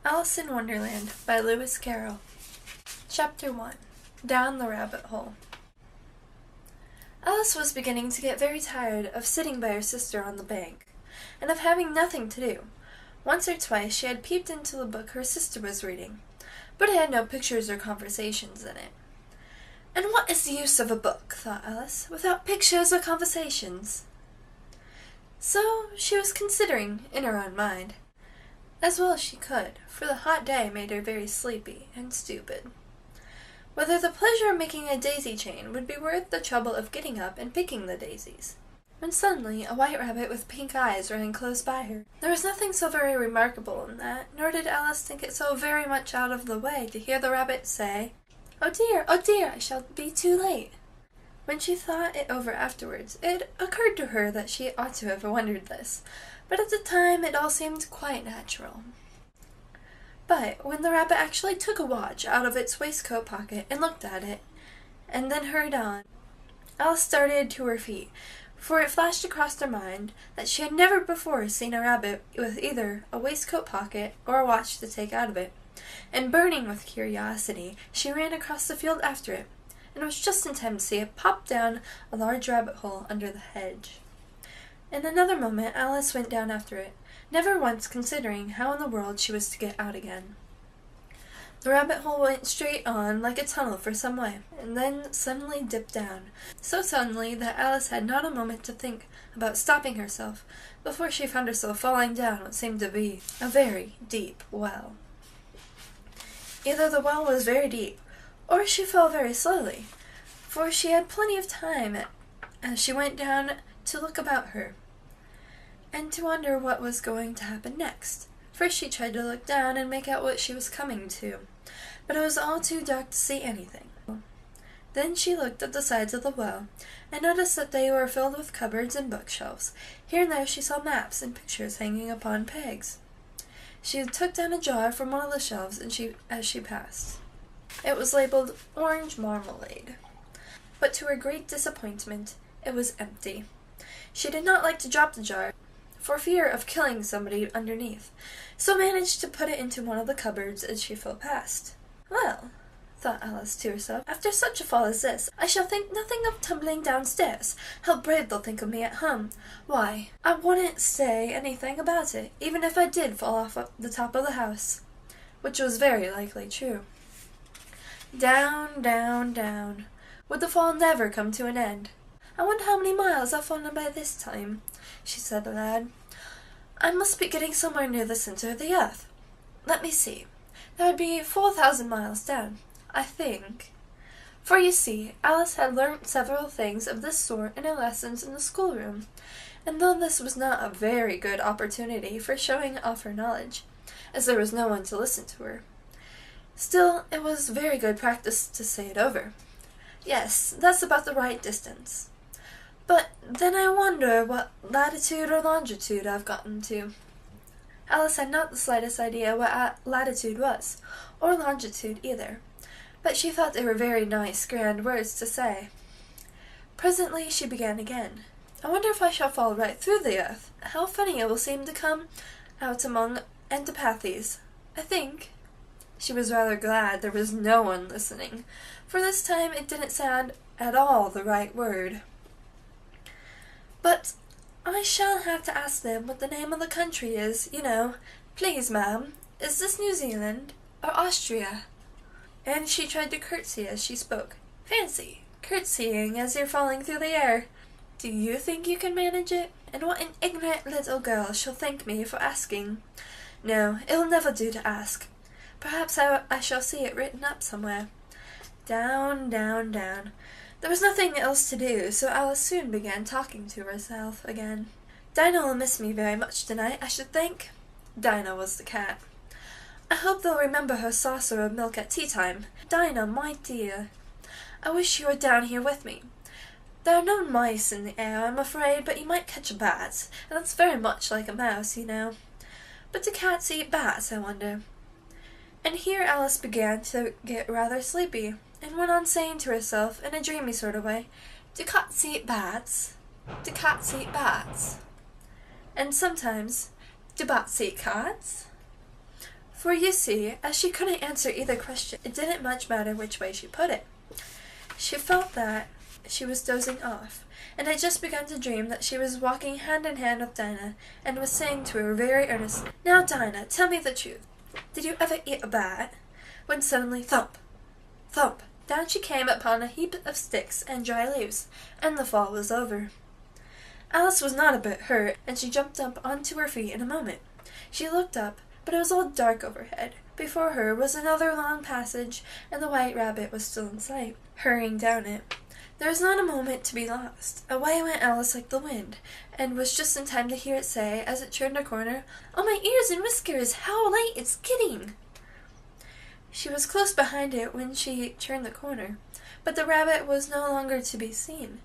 Alice in Wonderland by Lewis Carroll. Chapter 1. Down the Rabbit Hole. Alice was beginning to get very tired of sitting by her sister on the bank, and of having nothing to do. Once or twice she had peeped into the book her sister was reading, but it had no pictures or conversations in it. "And what is the use of a book," thought Alice, "without pictures or conversations?" So she was considering, in her own mind, as well as she could, for the hot day made her very sleepy and stupid, whether the pleasure of making a daisy chain would be worth the trouble of getting up and picking the daisies, when suddenly a white rabbit with pink eyes ran close by her. There was nothing so very remarkable in that, nor did Alice think it so very much out of the way to hear the rabbit say, oh dear, I shall be too late." When she thought it over afterwards, it occurred to her that she ought to have wondered this, but at the time it all seemed quite natural. But when the rabbit actually took a watch out of its waistcoat pocket and looked at it, and then hurried on, Alice started to her feet, for it flashed across her mind that she had never before seen a rabbit with either a waistcoat pocket or a watch to take out of it, and burning with curiosity, she ran across the field after it, and was just in time to see it pop down a large rabbit hole under the hedge. In another moment Alice went down after it, never once considering how in the world she was to get out again. The rabbit hole went straight on like a tunnel for some way, and then suddenly dipped down, so suddenly that Alice had not a moment to think about stopping herself before she found herself falling down what seemed to be a very deep well. Either the well was very deep, or she fell very slowly, for she had plenty of time as she went down to look about her, and to wonder what was going to happen next. First she tried to look down and make out what she was coming to, but it was all too dark to see anything. Then she looked at the sides of the well, and noticed that they were filled with cupboards and bookshelves. Here and there she saw maps and pictures hanging upon pegs. She took down a jar from one of the shelves as she passed. It was labeled Orange Marmalade, but to her great disappointment it was empty. She did not like to drop the jar, for fear of killing somebody underneath, so managed to put it into one of the cupboards as she fell past. "Well," thought Alice to herself, "after such a fall as this, I shall think nothing of tumbling downstairs. How brave they'll think of me at home. Why, I wouldn't say anything about it, even if I did fall off the top of the house," which was very likely true. Down, down, down. Would the fall never come to an end? "I wonder how many miles I've fallen by this time," she said aloud. "I must be getting somewhere near the center of the earth. Let me see. That would be 4,000 miles down, I think." For you see, Alice had learnt several things of this sort in her lessons in the schoolroom, and though this was not a very good opportunity for showing off her knowledge, as there was no one to listen to her, still it was very good practice to say it over. "Yes, that's about the right distance. But then I wonder what latitude or longitude I've gotten to." Alice had not the slightest idea what latitude was, or longitude either, but she thought they were very nice, grand words to say. Presently she began again. "I wonder if I shall fall right through the earth. How funny it will seem to come out among antipathies. I think—" She was rather glad there was no one listening, for this time it didn't sound at all the right word. "But I shall have to ask them what the name of the country is, you know. Please, ma'am, is this New Zealand or Austria?" And she tried to curtsy as she spoke. Fancy curtsying as you're falling through the air! Do you think you can manage it? And what an ignorant little girl she'll think me for asking. No, it'll never do to ask. Perhaps I shall see it written up somewhere. Down, down, down. There was nothing else to do, so Alice soon began talking to herself again. "Dinah will miss me very much tonight, I should think." Dinah was the cat. "I hope they'll remember her saucer of milk at tea time. Dinah, my dear, I wish you were down here with me. There are no mice in the air, I'm afraid, but you might catch a bat, and that's very much like a mouse, you know. But do cats eat bats, I wonder?" And here Alice began to get rather sleepy, and went on saying to herself in a dreamy sort of way, "Do cats eat bats? Do cats eat bats?" And sometimes, "Do bats eat cats?" For you see, as she couldn't answer either question, it didn't much matter which way she put it. She felt that she was dozing off, and had just begun to dream that she was walking hand in hand with Dinah, and was saying to her very earnestly, "Now, Dinah, tell me the truth. Did you ever eat a bat?" When suddenly, thump, thump, down she came upon a heap of sticks and dry leaves, and the fall was over. Alice was not a bit hurt, and she jumped up onto her feet in a moment. She looked up, but it was all dark overhead. Before her was another long passage, and the White Rabbit was still in sight, hurrying down it. There was not a moment to be lost. Away went Alice like the wind, and was just in time to hear it say, as it turned a corner, "Oh, my ears and whiskers, how late it's getting!" She was close behind it when she turned the corner, but the rabbit was no longer to be seen.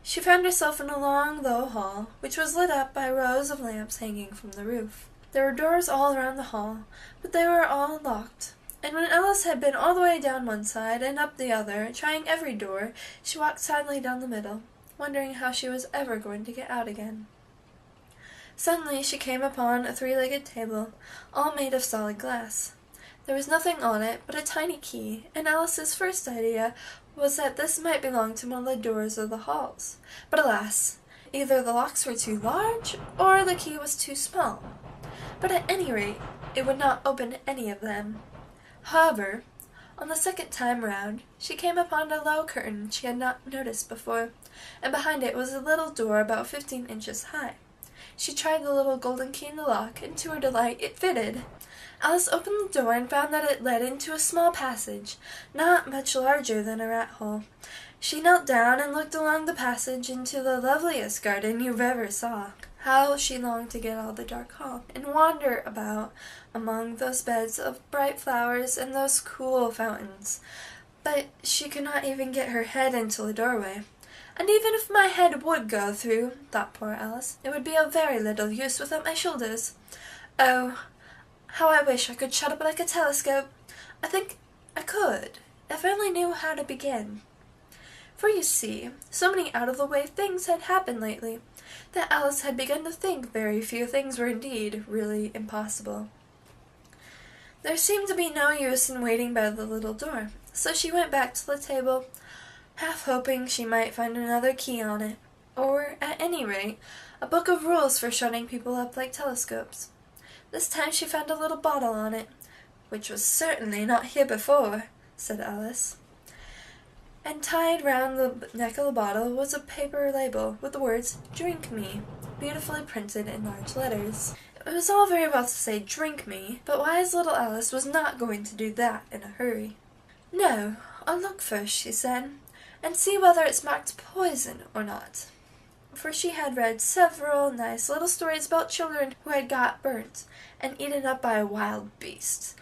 She found herself in a long, low hall, which was lit up by rows of lamps hanging from the roof. There were doors all around the hall, but they were all locked, and when Alice had been all the way down one side and up the other, trying every door, she walked sadly down the middle, wondering how she was ever going to get out again. Suddenly she came upon a three-legged table, all made of solid glass. There was nothing on it but a tiny key, and Alice's first idea was that this might belong to one of the doors of the halls. But alas, either the locks were too large, or the key was too small. But at any rate, it would not open any of them. However, on the second time round, she came upon a low curtain she had not noticed before, and behind it was a little door about 15 inches high. She tried the little golden key in the lock, and to her delight it fitted. Alice opened the door and found that it led into a small passage, not much larger than a rat hole. She knelt down and looked along the passage into the loveliest garden you ever saw. How she longed to get out of the dark hall and wander about among those beds of bright flowers and those cool fountains. But she could not even get her head into the doorway. "And even if my head would go through," thought poor Alice, "it would be of very little use without my shoulders. Oh, how I wish I could shut up like a telescope. I think I could, if I only knew how to begin." For you see, so many out-of-the-way things had happened lately, that Alice had begun to think very few things were indeed really impossible. There seemed to be no use in waiting by the little door, so she went back to the table, half hoping she might find another key on it, or, at any rate, a book of rules for shutting people up like telescopes. This time she found a little bottle on it, "which was certainly not here before," said Alice. And tied round the neck of the bottle was a paper label with the words, "Drink me," beautifully printed in large letters. It was all very well to say, "Drink me," but wise little Alice was not going to do that in a hurry. "No, I'll look first," she said, "and see whether it's marked poison or not." For she had read several nice little stories about children who had got burnt and eaten up by wild beasts,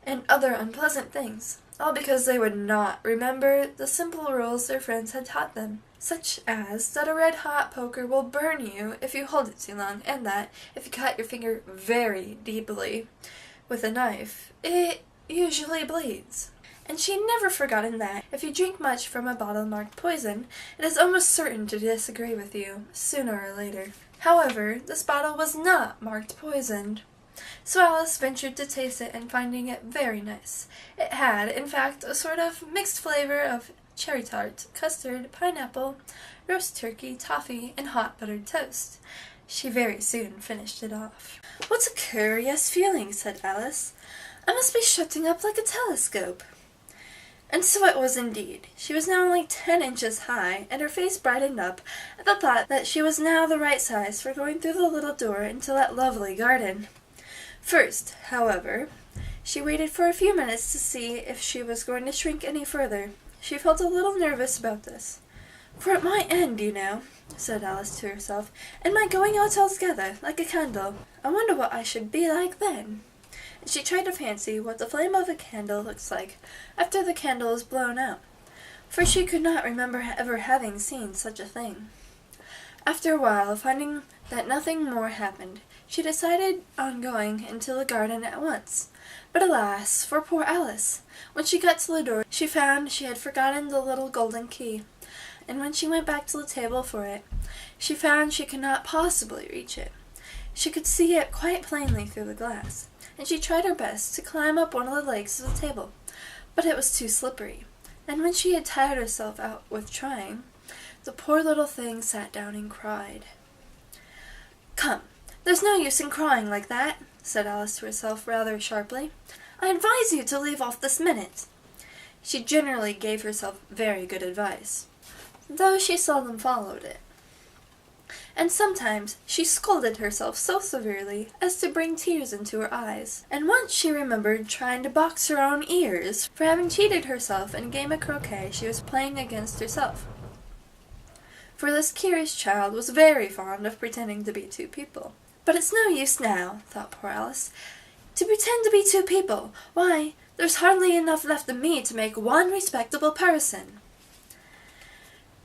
and other unpleasant things, all because they would not remember the simple rules their friends had taught them, such as that a red-hot poker will burn you if you hold it too long, and that, if you cut your finger very deeply with a knife, it usually bleeds. And she had never forgotten that, if you drink much from a bottle marked poison, it is almost certain to disagree with you, sooner or later. However, this bottle was not marked poisoned. So Alice ventured to taste it, and finding it very nice. It had, in fact, a sort of mixed flavor of cherry tart, custard, pineapple, roast turkey, toffee, and hot buttered toast. She very soon finished it off. "What a curious feeling," said Alice. "I must be shutting up like a telescope." And so it was indeed. She was now only 10 inches high, and her face brightened up at the thought that she was now the right size for going through the little door into that lovely garden. First, however, she waited for a few minutes to see if she was going to shrink any further. She felt a little nervous about this. "For it might end, you know," said Alice to herself, "and my going out altogether, like a candle. I wonder what I should be like then." And she tried to fancy what the flame of a candle looks like after the candle is blown out, for she could not remember ever having seen such a thing. After a while, finding that nothing more happened, she decided on going into the garden at once. But alas, for poor Alice! When she got to the door, she found she had forgotten the little golden key, and when she went back to the table for it, she found she could not possibly reach it. She could see it quite plainly through the glass, and she tried her best to climb up one of the legs of the table, but it was too slippery, and when she had tired herself out with trying, the poor little thing sat down and cried. "Come, there's no use in crying like that," said Alice to herself rather sharply. "I advise you to leave off this minute." She generally gave herself very good advice, though she seldom followed it. And sometimes she scolded herself so severely as to bring tears into her eyes. And once she remembered trying to box her own ears for having cheated herself in a game of croquet she was playing against herself. For this curious child was very fond of pretending to be two people. "But it's no use now," thought poor Alice, "to pretend to be two people. Why, there's hardly enough left of me to make one respectable person."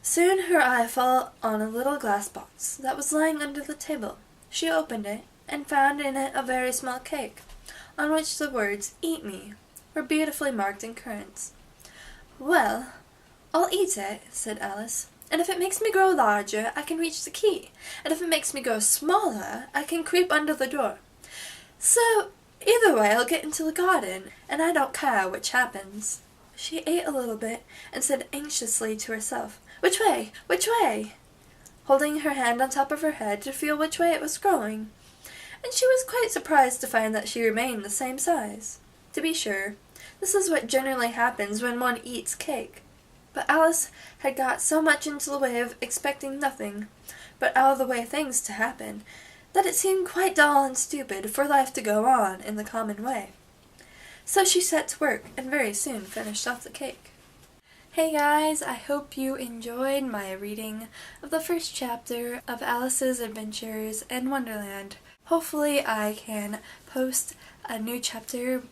Soon her eye fell on a little glass box that was lying under the table. She opened it, and found in it a very small cake, on which the words "Eat me" were beautifully marked in currants. "Well, I'll eat it," said Alice, "and if it makes me grow larger, I can reach the key, and if it makes me grow smaller, I can creep under the door. So, either way I'll get into the garden, and I don't care which happens." She ate a little bit, and said anxiously to herself, "Which way? Which way?" holding her hand on top of her head to feel which way it was growing, and she was quite surprised to find that she remained the same size. To be sure, this is what generally happens when one eats cake. But Alice had got so much into the way of expecting nothing but out-of-the-way things to happen, that it seemed quite dull and stupid for life to go on in the common way. So she set to work, and very soon finished off the cake. Hey guys, I hope you enjoyed my reading of the first chapter of Alice's Adventures in Wonderland. Hopefully I can post a new chapter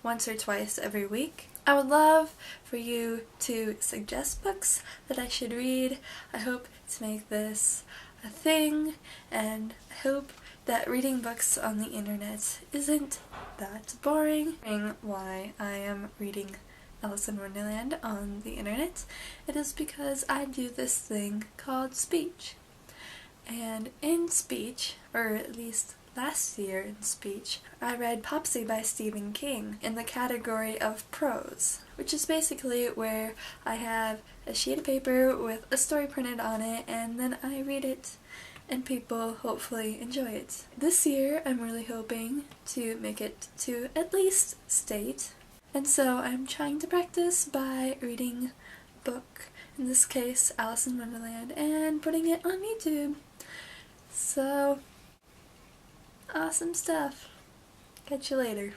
once or twice every week. I would love for you to suggest books that I should read. I hope to make this a thing, and I hope that reading books on the internet isn't that boring. Why I am reading Alice in Wonderland on the internet, it is because I do this thing called speech. And in speech, or at least last year in speech, I read Popsy by Stephen King in the category of prose, which is basically where I have a sheet of paper with a story printed on it, and then I read it, and people hopefully enjoy it. This year I'm really hoping to make it to at least state, and so I'm trying to practice by reading a book, in this case Alice in Wonderland, and putting it on YouTube. So, awesome stuff. Catch you later.